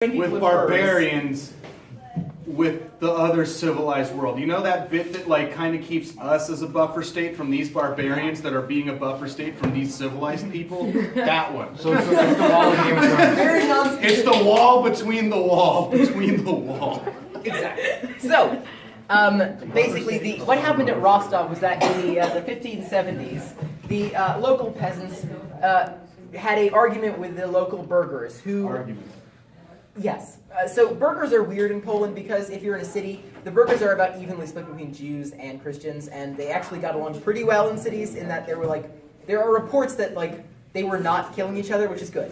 with barbarians with the other civilized world. You know that bit that like kind of keeps us as a buffer state from these barbarians that are being a buffer state from these civilized people? That one. So it's the wall of Game of Thrones. It's the wall between the wall between the wall. Exactly. So, basically, what happened at Rostov was that in the 1570s, the local peasants had an argument with the local burghers who... Yes. So burghers are weird in Poland because if you're in a city, the burghers are about evenly split between Jews and Christians, and they actually got along pretty well in cities in that there are reports that they were not killing each other, which is good.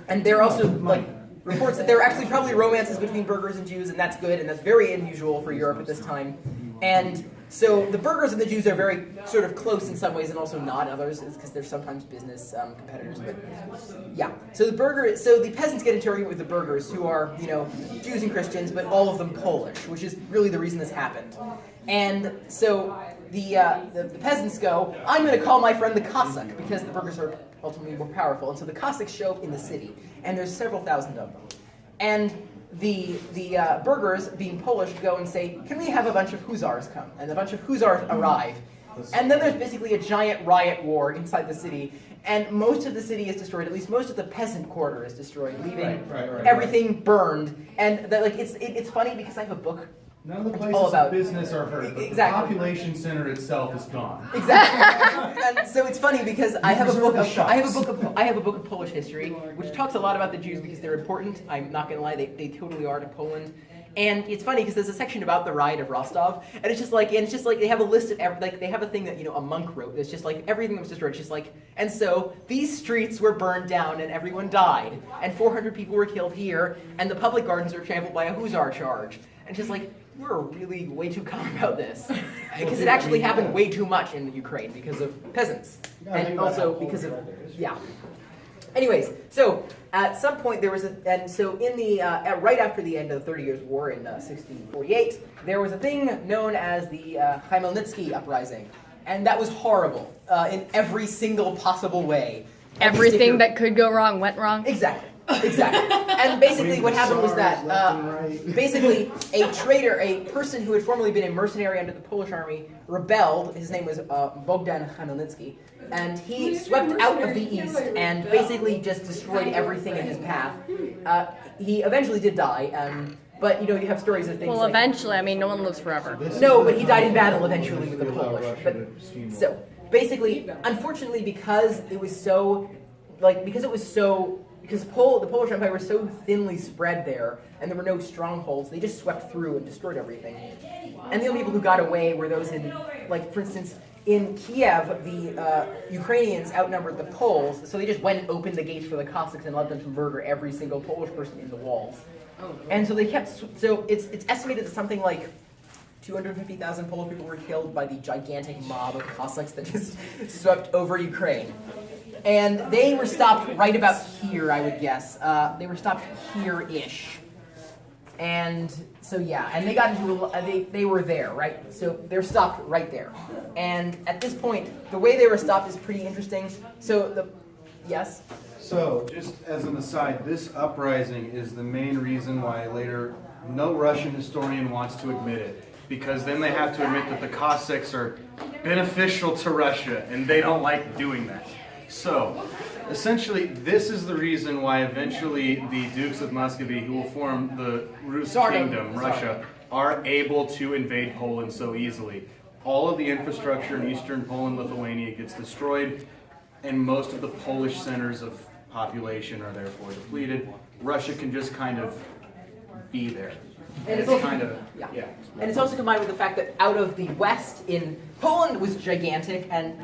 And there are also reports that there are actually probably romances between burghers and Jews, and that's good, and that's very unusual for Europe at this time. And so the burghers and the Jews are very sort of close in some ways and also not in others, because they're sometimes business competitors. But yeah, so the peasants get into argument with the burghers, who are Jews and Christians, but all of them Polish, which is really the reason this happened. And so the peasants go, I'm going to call my friend the Cossack, because the burghers are ultimately more powerful. And so the Cossacks show up in the city, and there's several thousand of them. And the burghers, being Polish, go and say, can we have a bunch of hussars come? And a bunch of hussars arrive. And then there's basically a giant riot war inside the city, and most of the city is destroyed, at least most of the peasant quarter is destroyed, leaving everything burned. And it's funny because I have a book. None of the places of business are hurt, but exactly. The population center itself is gone. Exactly. And so it's funny because I have a book of Polish history, which talks a lot about the Jews because they're important. I'm not gonna lie, they totally are to Poland. And it's funny because there's a section about the riot of Rostov, and it's just like they have a list of they have a thing that a monk wrote. It's just like everything that was destroyed. It's just like, and so these streets were burned down and everyone died, and 400 people were killed here, and the public gardens were trampled by a hussar charge. And just like, we're really way too calm about this, because it actually happened way too much in the Ukraine because of peasants, and also because of Anyways, so at some point there was right after the end of the 30 Years' War in 1648, there was a thing known as the Khmelnytsky Uprising, and that was horrible in every single possible way. Everything that could go wrong went wrong. Exactly. And basically what happened was that basically a traitor, a person who had formerly been a mercenary under the Polish army, rebelled. His name was Bogdan Khmelnytsky, and he swept out of the east and basically just destroyed everything in his path. He eventually did die, but you have stories of things. Well, eventually, I mean, no one lives forever. No, but he died in battle eventually with the Polish. But so basically, unfortunately, because the Polish Empire was so thinly spread there, and there were no strongholds, they just swept through and destroyed everything. And the only people who got away were those in, for instance, in Kiev, the Ukrainians outnumbered the Poles, so they just went and opened the gates for the Cossacks and let them to murder every single Polish person in the walls. And so they it's estimated that something like 250,000 Polish people were killed by the gigantic mob of Cossacks that just swept over Ukraine. And they were stopped right about here, I would guess. They were stopped here-ish. And so and they got into they were there, right? So they're stopped right there. And at this point, the way they were stopped is pretty interesting. So yes? So, just as an aside, this uprising is the main reason why later no Russian historian wants to admit it. Because then they have to admit that the Cossacks are beneficial to Russia, and they don't like doing that. So, essentially, this is the reason why eventually the Dukes of Muscovy, who will form the Rus Kingdom, Russia, are able to invade Poland so easily. All of the infrastructure in eastern Poland, Lithuania gets destroyed, and most of the Polish centers of population are therefore depleted. Russia can just kind of be there. And it's also, And it's also combined with the fact that out of the west in Poland was gigantic and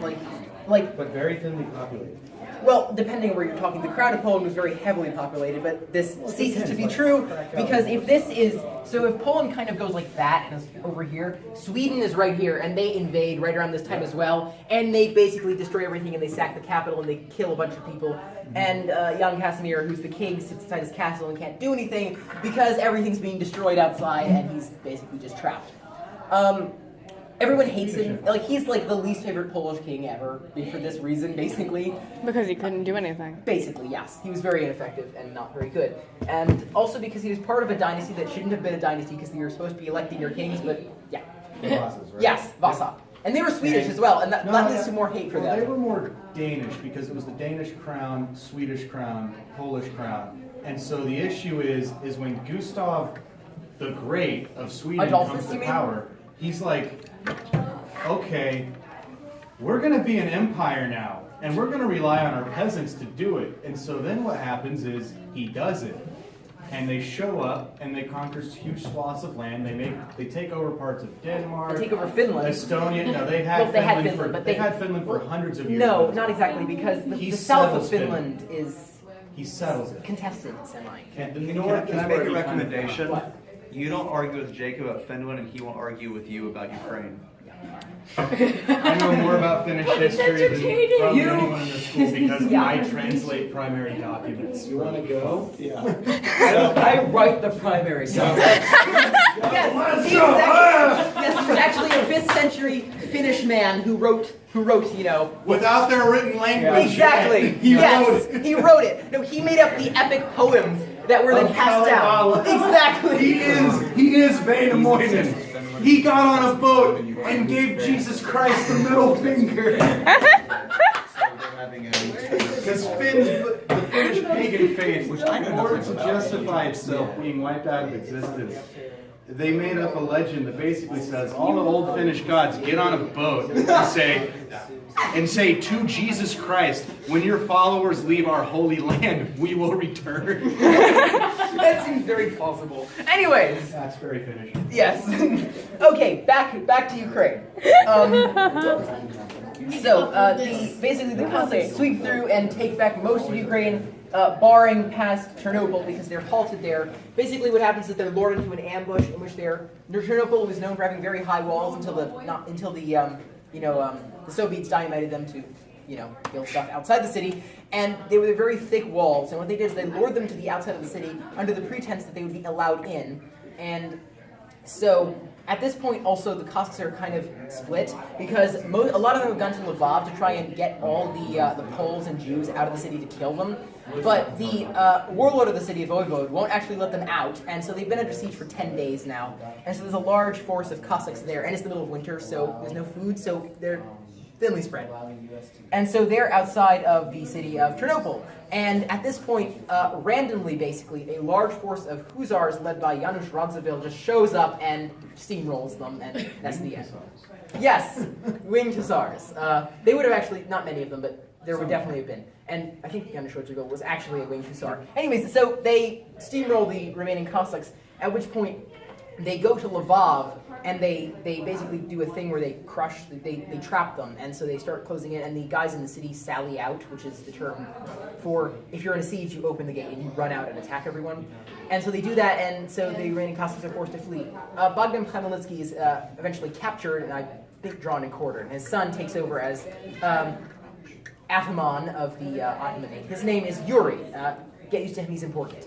but very thinly populated. Well, depending on where you're talking, the crown of Poland was very heavily populated, but this ceases to be true because if Poland kind of goes like that and is over here, Sweden is right here, and they invade right around this time as well, and they basically destroy everything, and they sack the capital, and they kill a bunch of people, and young Casimir, who's the king, sits inside his castle and can't do anything because everything's being destroyed outside, and he's basically just trapped. everyone hates him. Like he's like the least favorite Polish king ever for this reason, basically. Because he couldn't do anything. Basically, yes. He was very ineffective and not very good. And also because he was part of a dynasty that shouldn't have been a dynasty because they were supposed to be electing your kings, but yeah. Bosses, right? Yes, Vasa. And they were Swedish as well, and that leads to more hate for Well, them. they were more Danish because it was the Danish crown, Swedish crown, Polish crown. And so the issue is when Gustav the Great of Sweden Adolphus, comes to you mean? power, he's like, okay, we're going to be an empire now, and we're going to rely on our peasants to do it. And so then what happens is he does it. And they show up and they conquer huge swaths of land. They take over parts of Denmark. They take over Finland. Estonia. No, they've had Well, they had Finland Finland, for but they've had Finland for hundreds of years. No, not exactly, because the He south of settles Finland is He settles it. contested, semi. And the Can north I is make where a he kind of- recommendation? What? You don't argue with Jacob about Finland, and he won't argue with you about Ukraine. I know more about Finnish history than probably anyone in this school because Yeah. I translate primary documents. You want to go? Yeah. I write the primary. So Yes, he was actually a 5th century Finnish man who wrote, you know. Without their written language. Exactly. He yes, wrote it. he wrote it. No, he made up the epic poems that were then Of passed down. Kalevala. Exactly. He is Vainamoinen. He got on a boat and gave Jesus Christ the middle finger. Because the Finnish pagan faith, which in order to justify itself being wiped out of existence, they made up a legend that basically says all the old Finnish gods get on a boat and say to Jesus Christ, when your followers leave our holy land, we will return. That seems very plausible. Anyways, That's very Finnish. yes. Okay, back to Ukraine. Basically the Cossacks sweep through and take back most of Ukraine, barring past Chernobyl because they're halted there. Basically, what happens is they're lured into an ambush in which Chernobyl was known for having very high walls until the Soviets dynamited them to, build stuff outside the city, and they were very thick walls. And what they did is they lured them to the outside of the city under the pretense that they would be allowed in, and so. At this point, also, the Cossacks are kind of split because a lot of them have gone to Lvov to try and get all the Poles and Jews out of the city to kill them. But the warlord of the city, Voivode, won't actually let them out, and so they've been under siege for 10 days now. And so there's a large force of Cossacks there, and it's the middle of winter, so there's no food, so they're thinly spread. And so they're outside of the city of Chernobyl. And at this point, randomly, basically, a large force of hussars led by Janusz Radziwiłł just shows up and steamrolls them, and that's the end. Yes, winged hussars. They would have actually, not many of them, but there would definitely have been. And I think Janusz Radziwiłł was actually a winged hussar. Anyways, so they steamroll the remaining Cossacks, at which point they go to Lvov, and they basically do a thing where they they trap them, and so they start closing in, and the guys in the city sally out, which is the term for if you're in a siege, you open the gate and you run out and attack everyone. And so they do that, and so the remaining Cossacks are forced to flee. Bogdan Khmelnytsky is eventually captured, and I think drawn and quartered, and his son takes over as Ataman of the Ottoman. His name is Yuri. Get used to him, he's important.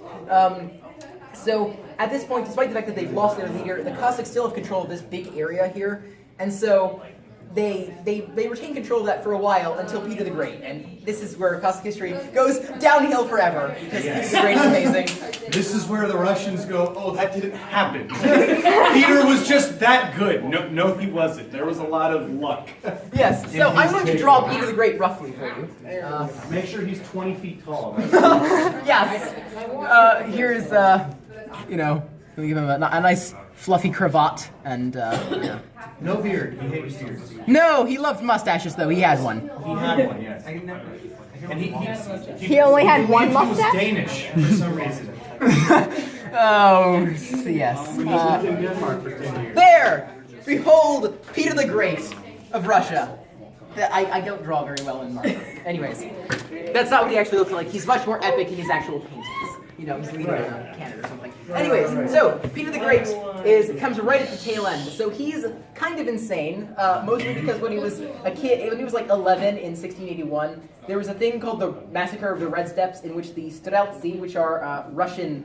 So at this point, despite the fact that they've lost their leader, the Cossacks still have control of this big area here, and so they retain control of that for a while until Peter the Great, and this is where Cossack history goes downhill forever because Peter the Great is amazing. This is where the Russians go, oh, that didn't happen. Peter was just that good. No, he wasn't. There was a lot of luck. Yes, so I'm going to draw Peter the Great roughly for you. Make sure he's 20 feet tall. Yes. Here's, we give him a nice fluffy cravat and, No beard. He hates beards. No, he loved mustaches though. He had one. He had one, yes. And He only had one believed mustache? He was Danish for some reason. Oh, yes. He lived in Denmark for 10 years. There! Behold, Peter the Great of Russia. I don't draw very well in marker. Anyways, that's not what he actually looks like. He's much more epic in his actual paintings. He's leading Canada or something. Anyways, so Peter the Great comes right at the tail end. So he's kind of insane, mostly because when he was a kid, when he was like 11 in 1681, there was a thing called the Massacre of the Red Steppes, in which the Streltsy, which are Russian,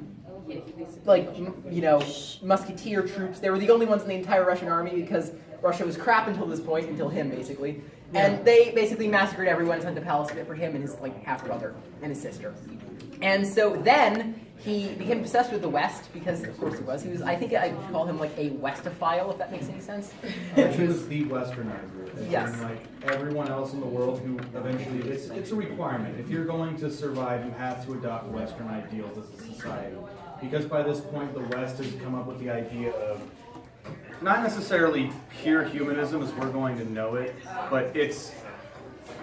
musketeer troops, they were the only ones in the entire Russian army because Russia was crap until this point, until him basically, and they basically massacred everyone, sent the palace for him and his half brother and his sister. And so then he became obsessed with the West because, of course, he was. He was. I think I would call him a Westophile, if that makes any sense. He was the westernizer. Yes. And like everyone else in the world who eventually, it's a requirement. If you're going to survive, you have to adopt Western ideals as a society. Because by this point, the West has come up with the idea of Not necessarily pure humanism as we're going to know it, but it's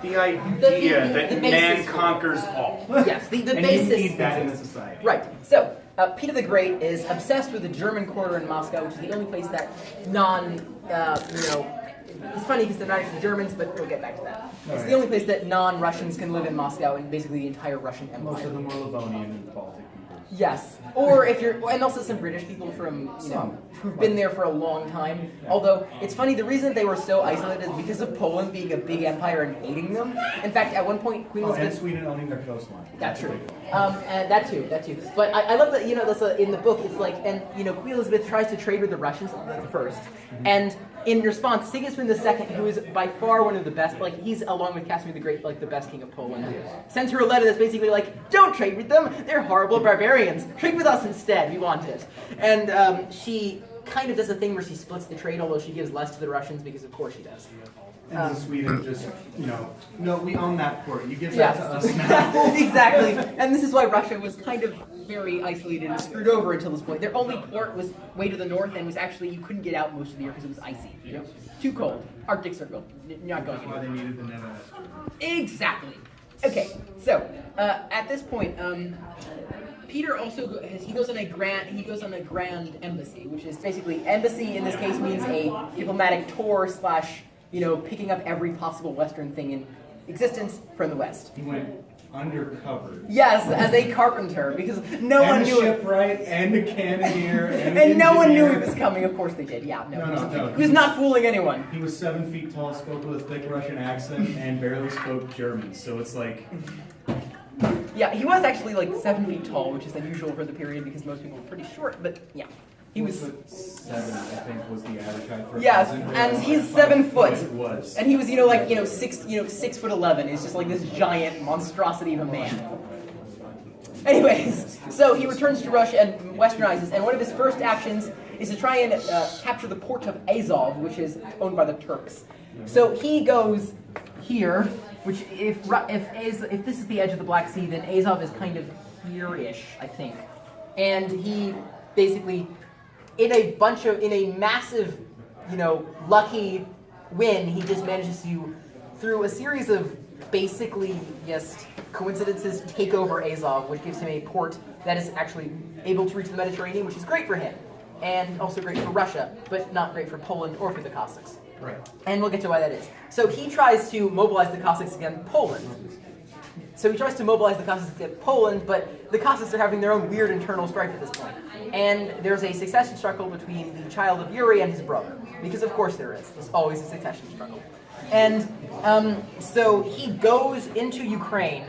the idea that the man basis. conquers all. Yes, the and basis. you need that in a society. Right. So, Peter the Great is obsessed with the German quarter in Moscow, which is the only place that it's funny because they're not actually Germans, but we'll get back to that. It's the only place that non-Russians can live in Moscow and basically the entire Russian Empire. Most of them were Livonian and Baltic peoples. Yes, or if you're, and also some British people from, who've been there for a long time. Although, it's funny, the reason they were so isolated is because of Poland being a big empire and hating them. In fact, at one point, Queen And Elizabeth... Sweden owning their coastline. That's true. And that too. But I love that, that's in the book, it's like, and, Queen Elizabeth tries to trade with the Russians first. And in response, Sigismund II, who is by far one of the best, he's along with Casimir the Great, the best king of Poland, sends her a letter that's basically don't trade with them, they're horrible barbarians, trade with us instead, we want it. And she kind of does a thing where she splits the trade, although she gives less to the Russians, because of course she does. And Sweden just, no, we own that port. You give Yes. that to us now. Exactly. And this is why Russia was kind of very isolated and screwed over until this point. Their only port was way to the north and was actually, you couldn't get out most of the year because it was icy. Too cold. Arctic Circle. Not going That's why anywhere. they needed the Nevada Stream. Exactly. Okay, so at this point, Peter also goes on a grand embassy, which is basically embassy in this case means a diplomatic tour / picking up every possible Western thing in existence from the West. He went undercover. Yes, as a carpenter, because no one And a knew it. shipwright, and a cannoneer, and And no one knew engineer. it was coming. Of course they did. Yeah, No. He was not fooling anyone. He was 7 feet tall, spoke with a thick Russian accent, and barely spoke German. So it's like, Yeah, he was actually 7 feet tall, which is unusual for the period because most people were pretty short. But yeah, he was. 7, I think, was the average height for a Yes, peasant. and he's 7 foot. It was. And he was, 6'11". He's just this giant monstrosity of a man. Anyways, so he returns to Russia and westernizes, and one of his first actions is to try and capture the port of Azov, which is owned by the Turks. So he goes here, which if this is the edge of the Black Sea, then Azov is kind of here-ish, I think. And he basically, in a massive, lucky win, he just manages to, through a series of basically just coincidences, take over Azov, which gives him a port that is actually able to reach the Mediterranean, which is great for him, and also great for Russia, but not great for Poland or for the Cossacks. Right. And we'll get to why that is. So he tries to mobilize the Cossacks against Poland. But the Cossacks are having their own weird internal strife at this point. And there's a succession struggle between the child of Yuri and his brother. Because of course there is. There's always a succession struggle. And so he goes into Ukraine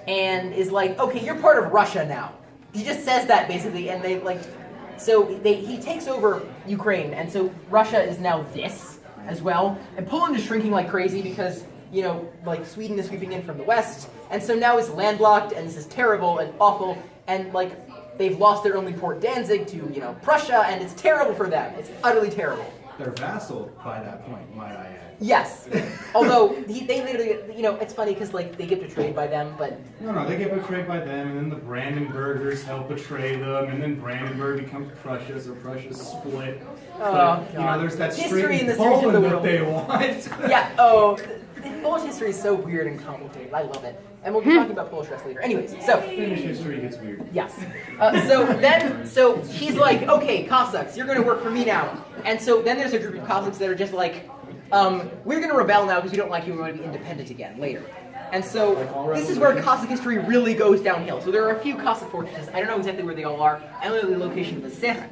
and is like, okay, you're part of Russia now. He just says that basically, and he takes over Ukraine, and so Russia is now this as well. And Poland is shrinking like crazy because, Sweden is sweeping in from the west, and so now it's landlocked, and this is terrible and awful, and they've lost their only port Danzig to, Prussia, and it's terrible for them. It's utterly terrible. They're vassal by that point, might I add. Yes. Although, they literally, it's funny because, they get betrayed by them, but... No, they get betrayed by them, and then the Brandenburgers help betray them, and then Brandenburg becomes Prussia, so Prussia's split. Oh, But, God. there's that History straight in this region of the Poland that world. they want. Yeah, the Polish history is so weird and complicated. I love it. And we'll be talking about Polish dress later. Anyways, so... Finnish history gets weird. Yes. So he's like, okay, Cossacks, you're going to work for me now. And so then there's a group of Cossacks that are just like, we're going to rebel now because we don't like you and we want to be independent again later. And so this is where Cossack history really goes downhill. So there are a few Cossack fortresses. I don't know exactly where they all are. I don't know the location of the Sech,